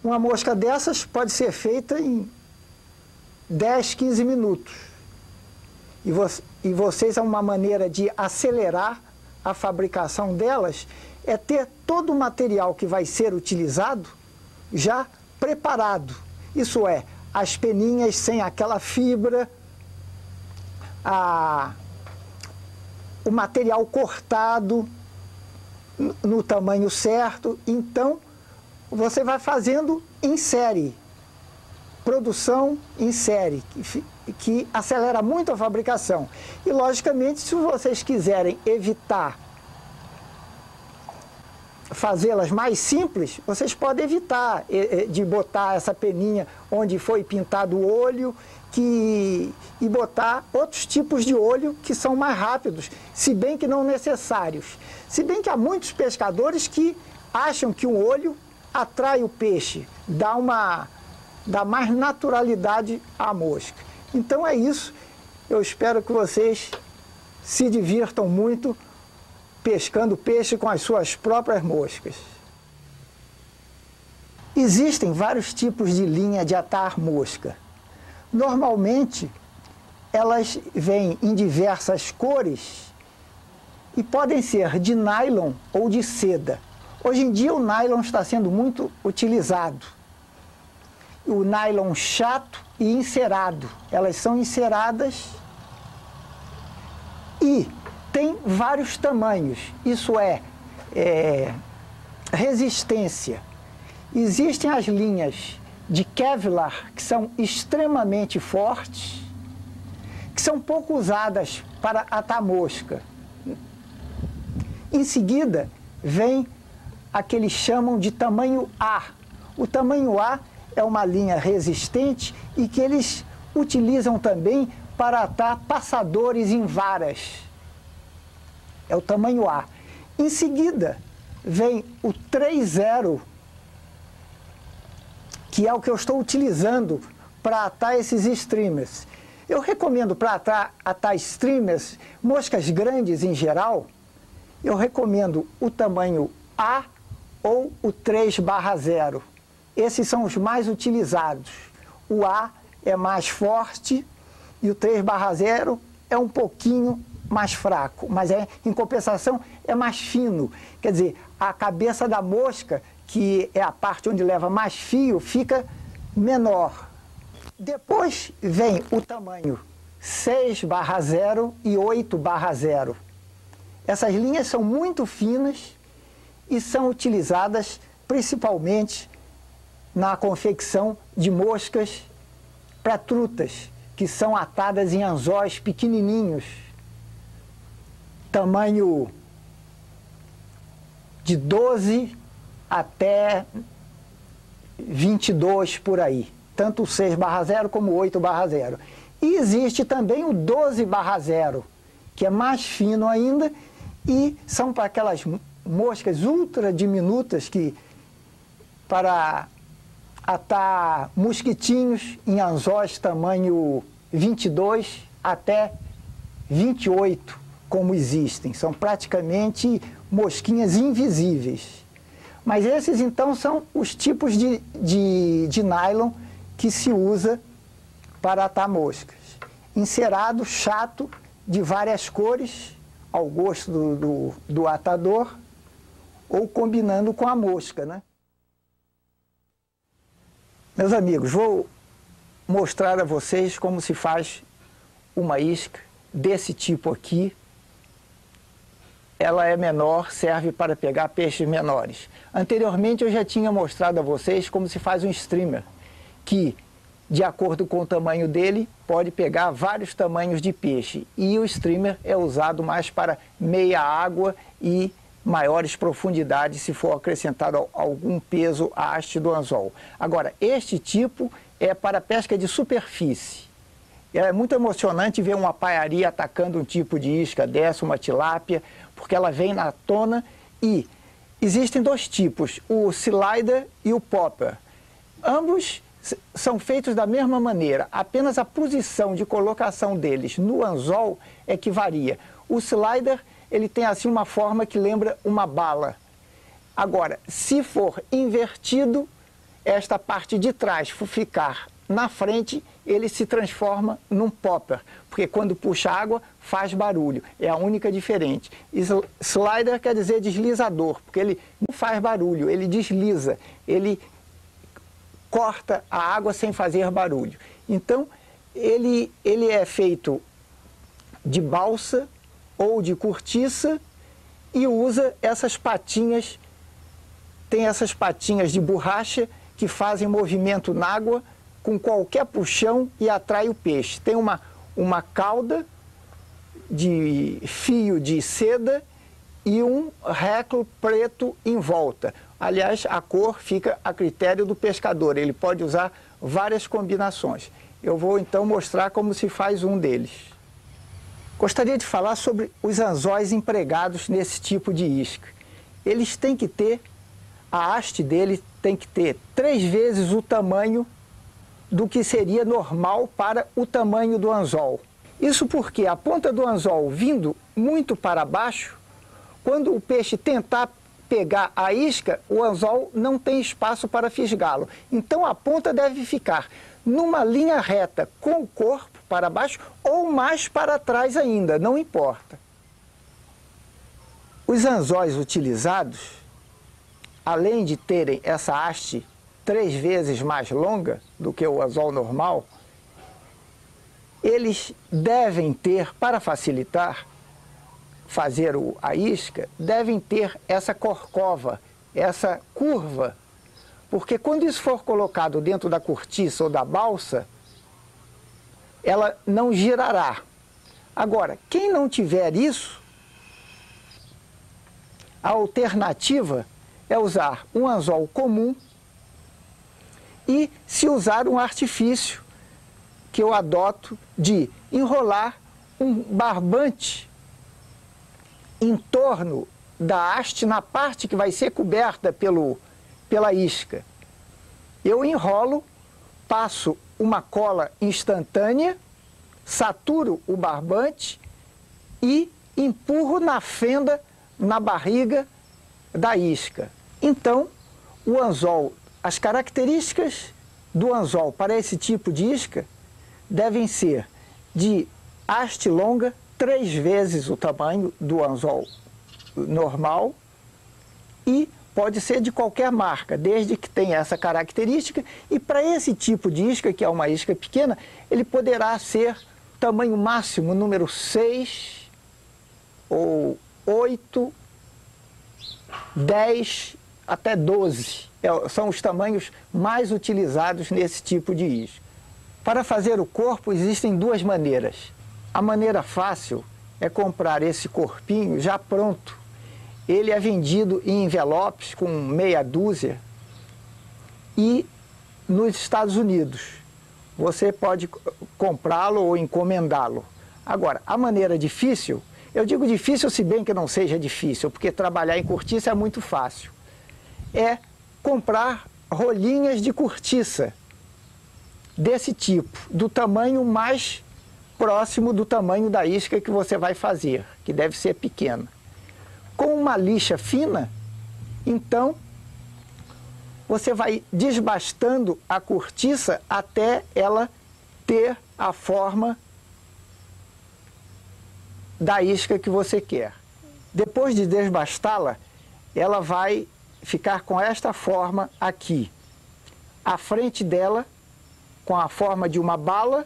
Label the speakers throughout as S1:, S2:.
S1: Uma mosca dessas pode ser feita em 10, 15 minutos. E vocês, uma maneira de acelerar a fabricação delas é ter todo o material que vai ser utilizado já preparado. Isso é, as peninhas sem aquela fibra, o material cortado no tamanho certo. Então, você vai fazendo em série, produção em série, que acelera muito a fabricação. E, logicamente, se vocês quiserem evitar fazê-las mais simples, vocês podem evitar de botar essa peninha onde foi pintado o olho e botar outros tipos de olho que são mais rápidos, se bem que não necessários. Se bem que há muitos pescadores que acham que um olho atrai o peixe, dá mais naturalidade à mosca. Então é isso. Eu espero que vocês se divirtam muito pescando peixe com as suas próprias moscas. Existem vários tipos de linha de atar mosca. Normalmente, elas vêm em diversas cores e podem ser de nylon ou de seda. Hoje em dia o nylon está sendo muito utilizado. O nylon chato e encerado. Elas são enceradas e tem vários tamanhos. Isso é resistência. Existem as linhas de Kevlar, que são extremamente fortes, que são pouco usadas para atar mosca. Em seguida, vem a que eles chamam de tamanho A. O tamanho A é uma linha resistente e que eles utilizam também para atar passadores em varas. É o tamanho A. Em seguida, vem o 3.0, que é o que eu estou utilizando para atar esses streamers. Eu recomendo para atar streamers, moscas grandes em geral, eu recomendo o tamanho A ou o 3/0. Esses são os mais utilizados. O A é mais forte e o 3/0 é um pouquinho mais fraco, mas em compensação é mais fino. Quer dizer, a cabeça da mosca, que é a parte onde leva mais fio, fica menor. Depois vem o tamanho 6/0 e 8/0. Essas linhas são muito finas e são utilizadas principalmente na confecção de moscas para trutas, que são atadas em anzóis pequenininhos, tamanho de 12 até 22 por aí, tanto o 6/0 como o 8/0. E existe também o 12/0, que é mais fino ainda, e são para aquelas moscas ultra diminutas que para atar mosquitinhos em anzóis tamanho 22 até 28, como existem. São praticamente mosquinhas invisíveis. Mas esses, então, são os tipos de nylon que se usa para atar moscas. Encerado, chato, de várias cores, ao gosto do atador, ou combinando com a mosca, né? Meus amigos, vou mostrar a vocês como se faz uma isca desse tipo aqui. Ela é menor, serve para pegar peixes menores. Anteriormente eu já tinha mostrado a vocês como se faz um streamer, que, de acordo com o tamanho dele, pode pegar vários tamanhos de peixe. E o streamer é usado mais para meia água e maiores profundidades, se for acrescentado algum peso à haste do anzol. Agora, este tipo é para pesca de superfície. É muito emocionante ver uma paiaria atacando um tipo de isca dessa, uma tilápia, porque ela vem na tona. E existem dois tipos, o slider e o popper. Ambos são feitos da mesma maneira, apenas a posição de colocação deles no anzol é que varia. O slider, ele tem assim uma forma que lembra uma bala. Agora, se for invertido, esta parte de trás ficar na frente, ele se transforma num popper, porque quando puxa água faz barulho, é a única diferença. Slider quer dizer deslizador, porque ele não faz barulho, ele desliza, ele corta a água sem fazer barulho. Então, ele é feito de balsa ou de cortiça e usa essas patinhas, tem essas patinhas de borracha que fazem movimento na água com qualquer puxão e atrai o peixe. Tem uma cauda de fio de seda e um reclo preto em volta. Aliás, a cor fica a critério do pescador, ele pode usar várias combinações. Eu vou então mostrar como se faz um deles. Gostaria de falar sobre os anzóis empregados nesse tipo de isca. Eles têm que ter, a haste dele tem que ter 3 vezes o tamanho do que seria normal para o tamanho do anzol. Isso porque a ponta do anzol vindo muito para baixo, quando o peixe tentar pegar a isca, o anzol não tem espaço para fisgá-lo. Então a ponta deve ficar numa linha reta com o corpo para baixo ou mais para trás ainda, não importa. Os anzóis utilizados, além de terem essa haste 3 vezes mais longa do que o anzol normal, eles devem ter, para facilitar fazer a isca, devem ter essa corcova, essa curva, porque quando isso for colocado dentro da cortiça ou da balsa, ela não girará. Agora, quem não tiver isso, a alternativa é usar um anzol comum e se usar um artifício que eu adoto de enrolar um barbante em torno da haste na parte que vai ser coberta pela isca. Eu enrolo, passo uma cola instantânea, saturo o barbante e empurro na fenda, na barriga da isca. Então, o anzol, as características do anzol para esse tipo de isca devem ser de haste longa, 3 vezes o tamanho do anzol normal, e pode ser de qualquer marca, desde que tenha essa característica. E para esse tipo de isca, que é uma isca pequena, ele poderá ser tamanho máximo número 6 ou 8, 10 até 12. São os tamanhos mais utilizados nesse tipo de isca. Para fazer o corpo existem 2 maneiras. A maneira fácil é comprar esse corpinho já pronto. Ele é vendido em envelopes com meia dúzia e nos Estados Unidos você pode comprá-lo ou encomendá-lo. Agora, a maneira difícil, eu digo difícil se bem que não seja difícil, porque trabalhar em cortiça é muito fácil, é comprar rolinhas de cortiça desse tipo, do tamanho mais próximo do tamanho da isca que você vai fazer, que deve ser pequena. Com uma lixa fina, então, você vai desbastando a cortiça até ela ter a forma da isca que você quer. Depois de desbastá-la, ela vai ficar com esta forma aqui. A frente dela com a forma de uma bala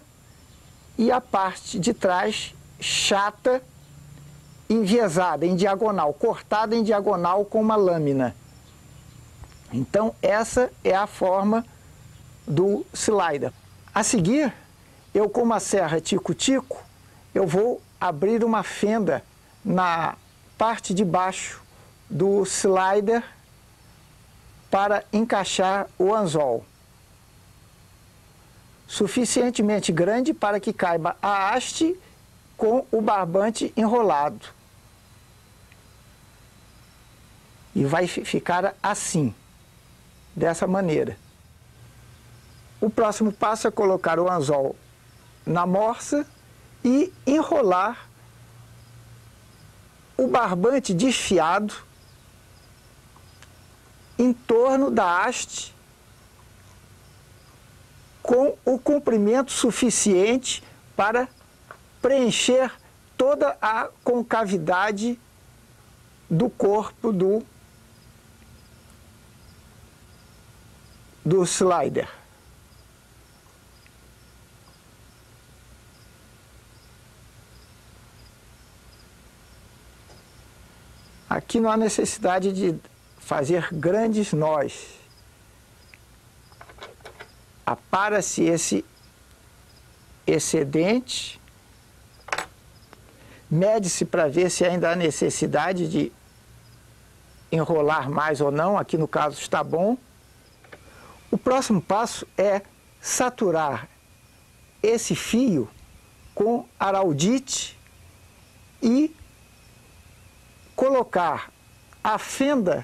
S1: e a parte de trás chata, enviesada, em diagonal, cortada em diagonal com uma lâmina. Então essa é a forma do slider. A seguir, eu com uma serra tico-tico, eu vou abrir uma fenda na parte de baixo do slider para encaixar o anzol. Suficientemente grande para que caiba a haste com o barbante enrolado. E vai ficar assim, dessa maneira. O próximo passo é colocar o anzol na morsa e enrolar o barbante desfiado em torno da haste com o comprimento suficiente para preencher toda a concavidade do corpo do slider. Aqui não há necessidade de fazer grandes nós. Apara-se esse excedente, mede-se para ver se ainda há necessidade de enrolar mais ou não, aqui no caso está bom. O próximo passo é saturar esse fio com araldite e colocar a fenda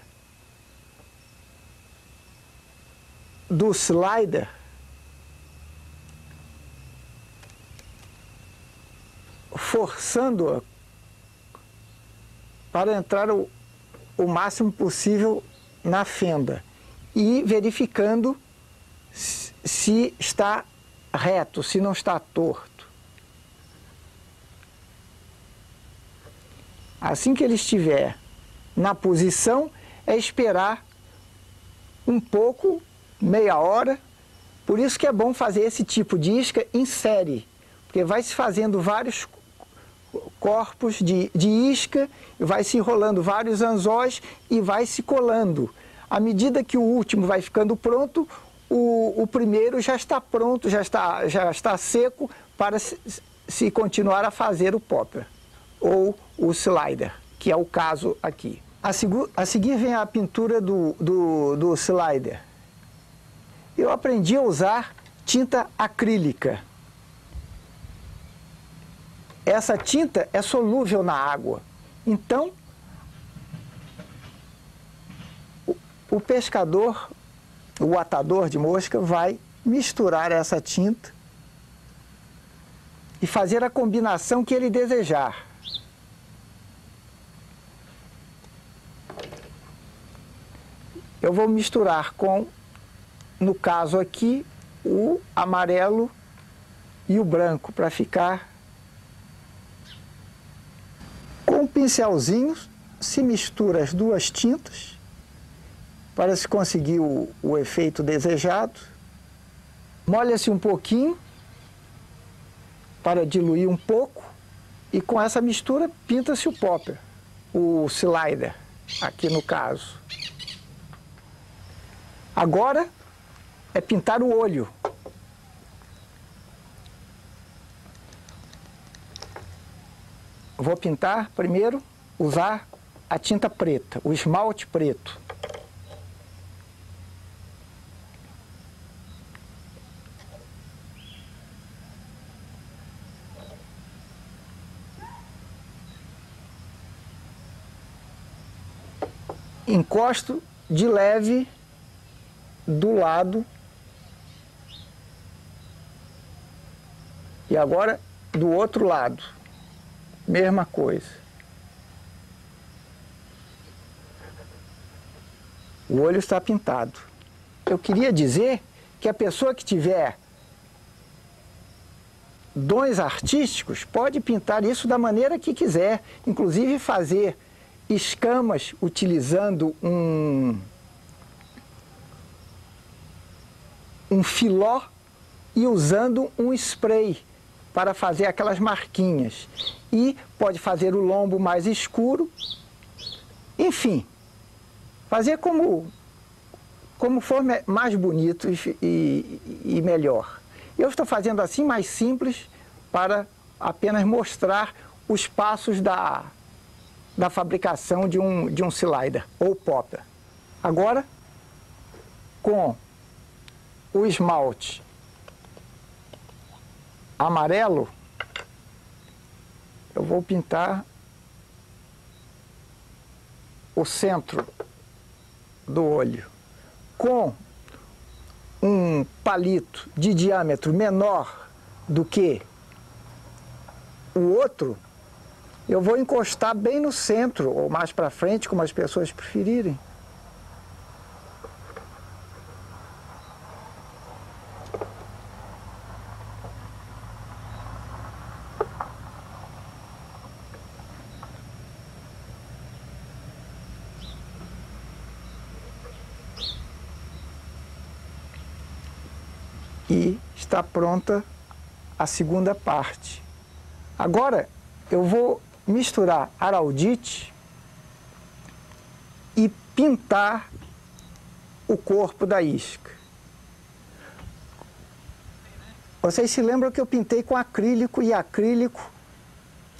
S1: do slider forçando-a para entrar o máximo possível na fenda e verificando se está reto, se não está torto. Assim que ele estiver na posição, é esperar um pouco, meia hora. Por isso que é bom fazer esse tipo de isca em série, porque vai se fazendo vários corpos de isca, vai se enrolando vários anzóis e vai se colando. À medida que o último vai ficando pronto, o primeiro já está pronto, já está seco para se continuar a fazer o popper ou o slider, que é o caso aqui. A seguir vem a pintura do slider. Eu aprendi a usar tinta acrílica. Essa tinta é solúvel na água, então o pescador, o atador de mosca, vai misturar essa tinta e fazer a combinação que ele desejar. Eu vou misturar com, no caso aqui, o amarelo e o branco, para ficar. Com um pincelzinho se mistura as duas tintas para se conseguir o efeito desejado. Molha-se um pouquinho para diluir um pouco e com essa mistura pinta-se o popper, o slider, aqui no caso. Agora é pintar o olho. Vou pintar primeiro, usar a tinta preta, o esmalte preto. Encosto de leve do lado e agora do outro lado, mesma coisa. O olho está pintado. Eu queria dizer que a pessoa que tiver dons artísticos pode pintar isso da maneira que quiser, inclusive fazer escamas utilizando um filó e usando um spray para fazer aquelas marquinhas. E pode fazer o lombo mais escuro. Enfim, fazer como for mais bonito e melhor. Eu estou fazendo assim mais simples para apenas mostrar os passos da fabricação de um slider ou popper. Agora, com o esmalte amarelo, eu vou pintar o centro do olho. Com um palito de diâmetro menor do que o outro, eu vou encostar bem no centro, ou mais para frente, como as pessoas preferirem. E está pronta a segunda parte. Agora eu vou misturar araldite e pintar o corpo da isca. Vocês se lembram que eu pintei com acrílico e acrílico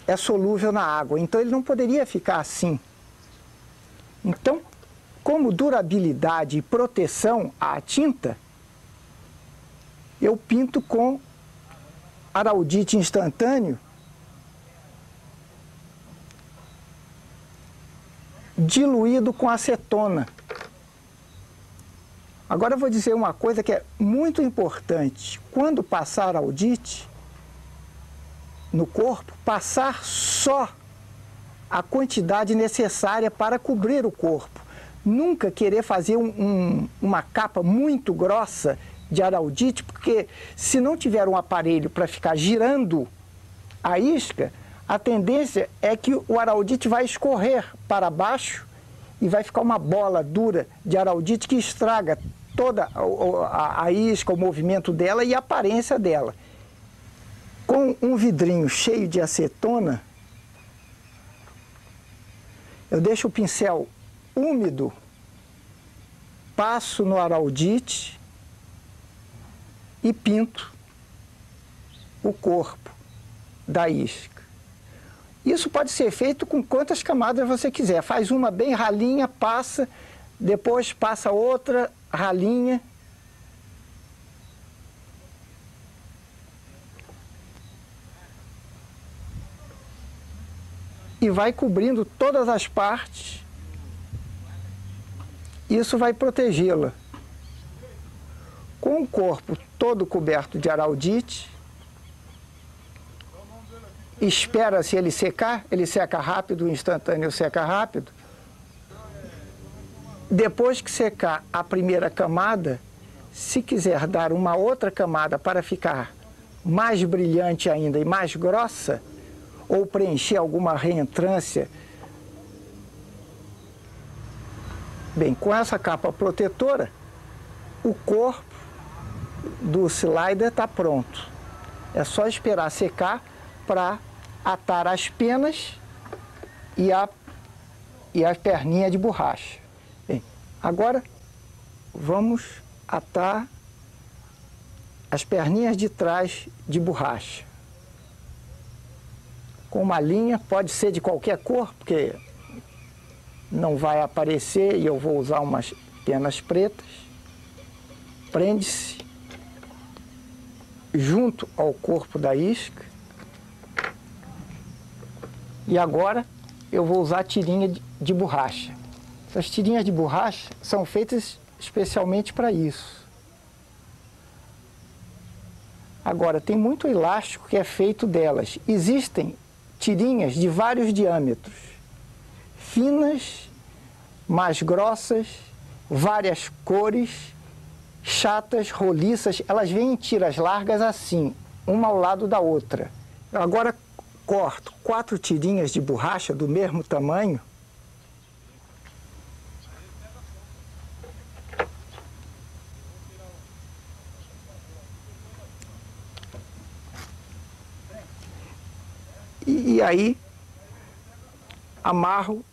S1: é solúvel na água, então ele não poderia ficar assim. Então, como durabilidade e proteção à tinta, eu pinto com araldite instantâneo diluído com acetona. Agora eu vou dizer uma coisa que é muito importante. Quando passar araldite no corpo, passar só a quantidade necessária para cobrir o corpo. Nunca querer fazer uma capa muito grossa de araldite, porque se não tiver um aparelho para ficar girando a isca, a tendência é que o araldite vai escorrer para baixo e vai ficar uma bola dura de araldite que estraga toda a isca, o movimento dela e a aparência dela. Com um vidrinho cheio de acetona, eu deixo o pincel úmido, passo no araldite e pinto o corpo da isca. Isso pode ser feito com quantas camadas você quiser. Faz uma bem ralinha, passa, depois passa outra ralinha. E vai cobrindo todas as partes. Isso vai protegê-la. Com o corpo todo coberto de araldite, espera-se ele secar, ele seca rápido, o instantâneo seca rápido. Depois que secar a primeira camada, se quiser dar uma outra camada para ficar mais brilhante ainda e mais grossa, ou preencher alguma reentrância, bem, com essa capa protetora, o corpo do slider está pronto. É só esperar secar para atar as penas e a perninha de borracha. Bem, agora vamos atar as perninhas de trás de borracha. Com uma linha, pode ser de qualquer cor, porque não vai aparecer e eu vou usar umas penas pretas. Prende-se junto ao corpo da isca. E agora eu vou usar tirinha de borracha. Essas tirinhas de borracha são feitas especialmente para isso. Agora, tem muito elástico que é feito delas. Existem tirinhas de vários diâmetros, finas, mais grossas, várias cores, chatas, roliças. Elas vêm em tiras largas assim, uma ao lado da outra. Agora corto 4 tirinhas de borracha do mesmo tamanho. E aí amarro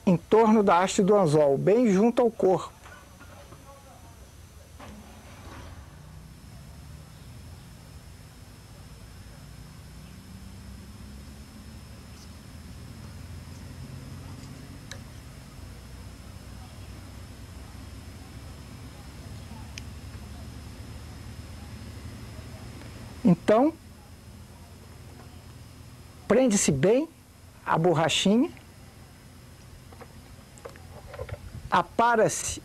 S1: em torno da haste do anzol, bem junto ao corpo. Então, prende-se bem a borrachinha, apara-se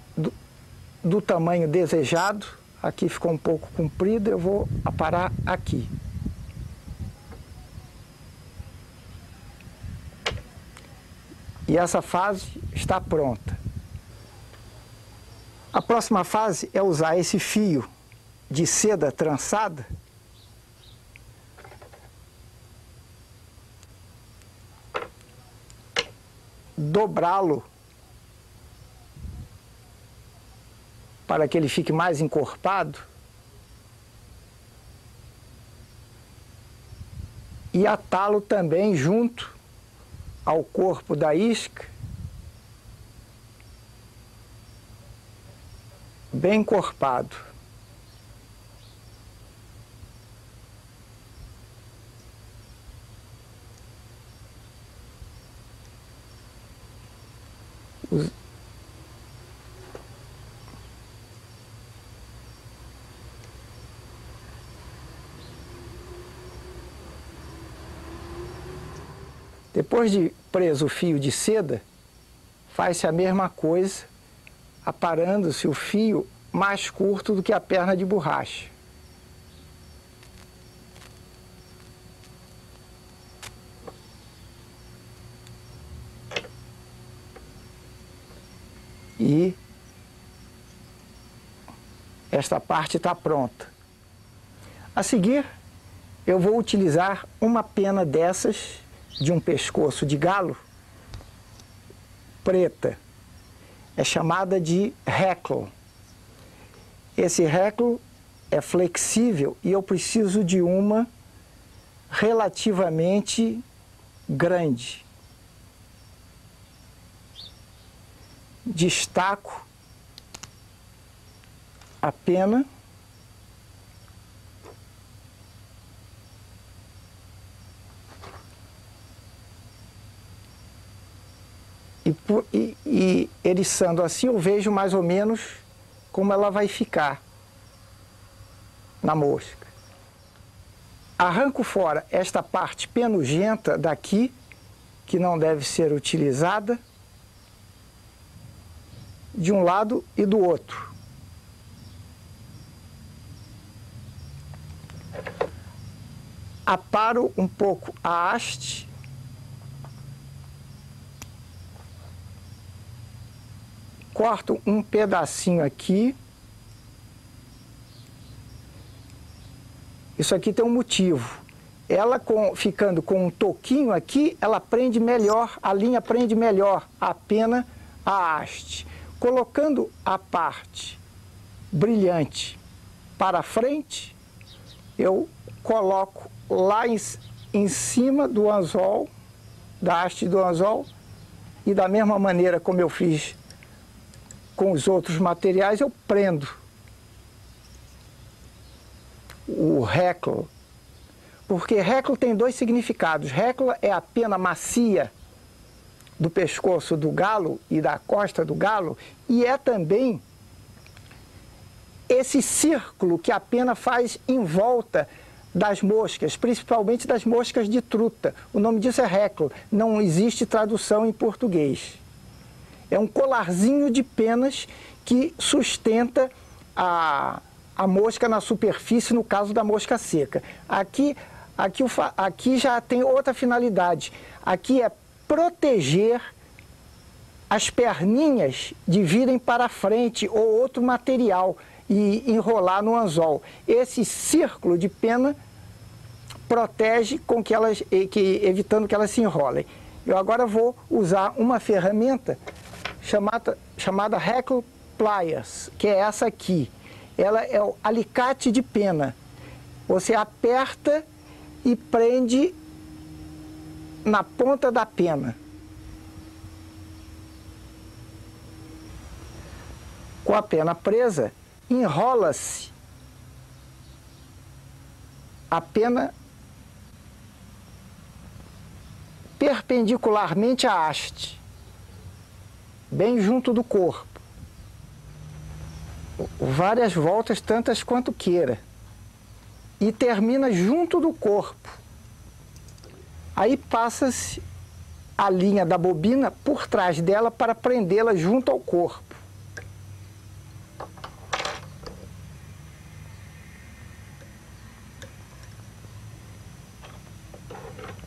S1: do tamanho desejado. Aqui ficou um pouco comprido, eu vou aparar aqui. E essa fase está pronta. A próxima fase é usar esse fio de seda trançada dobrá-lo para que ele fique mais encorpado e atá-lo também junto ao corpo da isca, bem encorpado. Depois de preso o fio de seda, faz-se a mesma coisa, aparando-se o fio mais curto do que a perna de borracha. E esta parte está pronta. A seguir, eu vou utilizar uma pena dessas, de um pescoço de galo, preta. É chamada de heckle. Esse heckle é flexível e eu preciso de uma relativamente grande. Destaco a pena e eriçando assim eu vejo mais ou menos como ela vai ficar na mosca. Arranco fora esta parte penugenta daqui, que não deve ser utilizada, de um lado e do outro. Aparo um pouco a haste, corto um pedacinho aqui. Isso aqui tem um motivo. Ela ficando com um toquinho aqui, ela prende melhor, a linha prende melhor a pena, a haste. Colocando a parte brilhante para frente, eu coloco lá em cima do anzol, da haste do anzol, e da mesma maneira como eu fiz com os outros materiais, eu prendo o heckle. Porque heckle tem dois significados. Heckle é a pena macia do pescoço do galo e da costa do galo, e é também esse círculo que a pena faz em volta das moscas, principalmente das moscas de truta. O nome disso é heckle, não existe tradução em português. É um colarzinho de penas que sustenta a mosca na superfície, no caso da mosca seca. Aqui já tem outra finalidade. Aqui é proteger as perninhas de virem para frente ou outro material e enrolar no anzol. Esse círculo de pena protege com que elas, evitando que elas se enrolem. Eu agora vou usar uma ferramenta chamada Heckle Pliers, que é essa aqui. Ela é o alicate de pena. Você aperta e prende na ponta da pena. Com a pena presa, enrola-se a pena perpendicularmente à haste, bem junto do corpo. Várias voltas, tantas quanto queira. E termina junto do corpo. Aí passa-se a linha da bobina por trás dela para prendê-la junto ao corpo.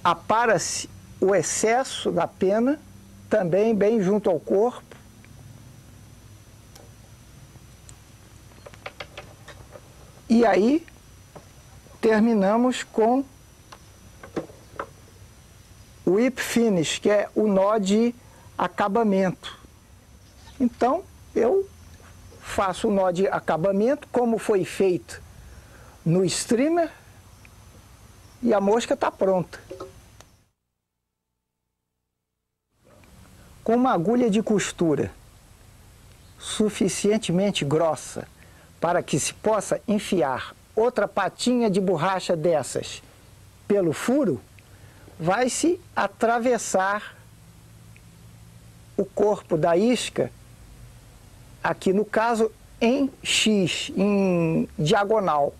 S1: Apara-se o excesso da pena, também bem junto ao corpo. E aí terminamos com o whip finish, que é o nó de acabamento. Então, eu faço o nó de acabamento, como foi feito no streamer, e a mosca está pronta. Com uma agulha de costura suficientemente grossa para que se possa enfiar outra patinha de borracha dessas pelo furo, vai-se atravessar o corpo da isca, aqui no caso em X, em diagonal.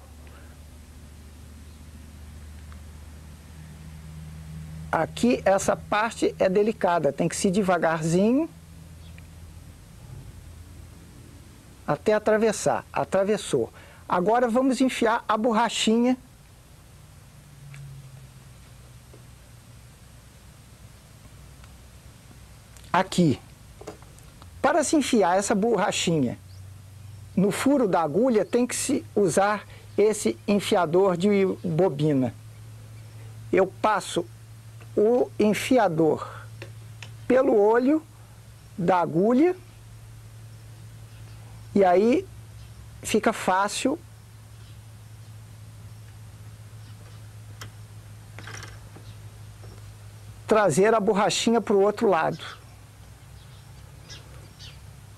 S1: Aqui essa parte é delicada, tem que ser devagarzinho até atravessar. Atravessou. Agora vamos enfiar a borrachinha aqui. Para se enfiar essa borrachinha no furo da agulha, tem que se usar esse enfiador de bobina. Eu passo o enfiador pelo olho da agulha e aí fica fácil trazer a borrachinha para o outro lado.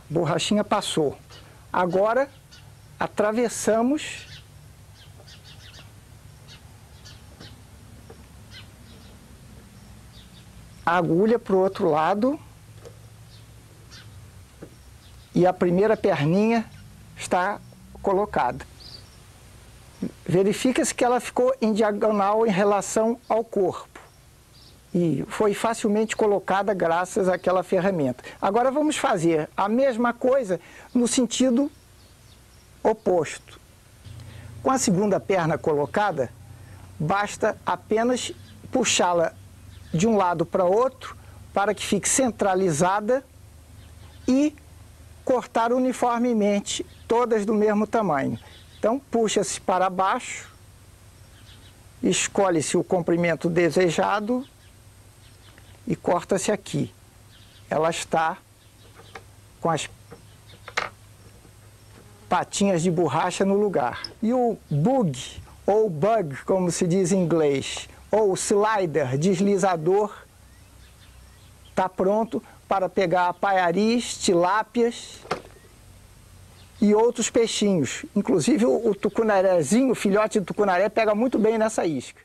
S1: Borrachinha passou. Agora atravessamos a agulha para o outro lado e a primeira perninha está colocada. Verifica-se que ela ficou em diagonal em relação ao corpo e foi facilmente colocada graças àquela ferramenta. Agora vamos fazer a mesma coisa no sentido oposto. Com a segunda perna colocada, basta apenas puxá-la de um lado para outro para que fique centralizada e cortar uniformemente, todas do mesmo tamanho. Então puxa-se para baixo, escolhe-se o comprimento desejado e corta-se aqui. Ela está com as patinhas de borracha no lugar. E o bug, ou bug, como se diz em inglês, ou slider, deslizador, está pronto para pegar paiaris, tilápias e outros peixinhos. Inclusive o tucunarézinho, o filhote de tucunaré, pega muito bem nessa isca.